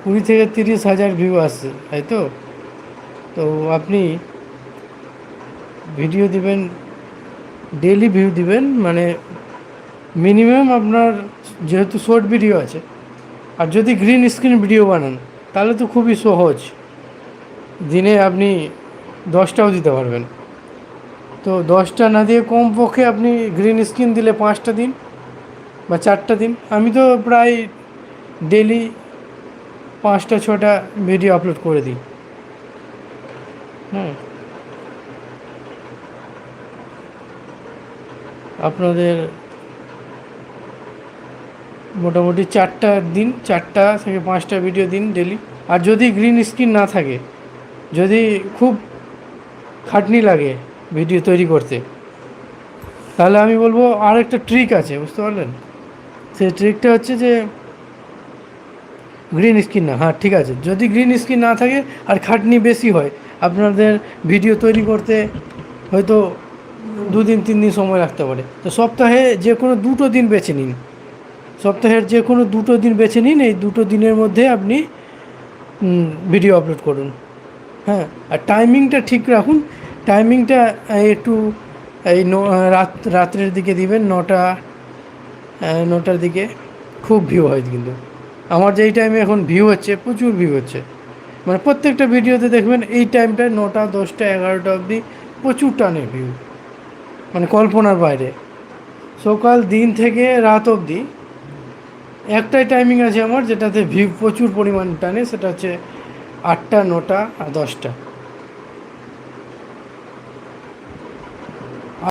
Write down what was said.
20 থেকে 30 হাজার ভিউ আসছে, তাই তো? তো আপনি ভিডিও দিবেন, ডেলি ভিউ দিবেন, মানে মিনিমাম আপনার, যেহেতু শর্ট ভিডিও আছে, আর যদি গ্রিন স্ক্রিন ভিডিও বানান তাহলে তো খুবই সহজ, দিনে আপনি 10টাও দিতে পারবেন। তো 10টা না দিয়ে কমপক্ষে আপনি গ্রিন স্ক্রিন দিলে 5টা দিন বা 4টা দিন। আমি তো প্রায় ডেলি 5টা 6টা ভিডিও আপলোড করে দিই। হুম, আপনাদের মোটামুটি 4টা থেকে 5টা ভিডিও দিন ডেলি। আর যদি গ্রিন স্ক্রিন না থাকে, যদি খুব খাটনি লাগে ভিডিও তৈরি করতে, তাহলে আমি বলবো আর একটা ট্রিক আছে, বুঝতে পারলেন? সেই ট্রিকটা হচ্ছে যে গ্রিন স্ক্রিন না, হ্যাঁ ঠিক আছে, যদি গ্রিন স্ক্রিন না থাকে আর খাটনি বেশি হয়, আপনাদের ভিডিও তৈরি করতে হয়তো 2 দিন 3 দিন সময় লাগতে পারে, তো সপ্তাহে যে কোনো 2টো দিন বেছে নিন। সপ্তাহের যে কোনো 2টো দিন বেছে নিন, এই 2টো দিনের মধ্যে আপনি ভিডিও আপলোড করুন। হ্যাঁ, আর টাইমিংটা ঠিক রাখুন। টাইমিংটা একটু এই রাত্রের দিকে দিবেন, 9টার দিকে খুব ভিউ হয় কিন্তু। আমার যেই টাইমে এখন ভিউ হচ্ছে, প্রচুর ভিউ হচ্ছে, মানে প্রত্যেকটা ভিডিওতে দেখবেন এই টাইমটায় 9টা 10টা 11টা অবধি প্রচুর টানে ভিউ, মানে কল্পনার বাইরে। সকাল দিন থেকে রাত অবধি একটাই টাইমিং আছে আমার, যেটাতে ভিউ প্রচুর পরিমাণ টানে, সেটা হচ্ছে 8টা 9টা আর 10টা।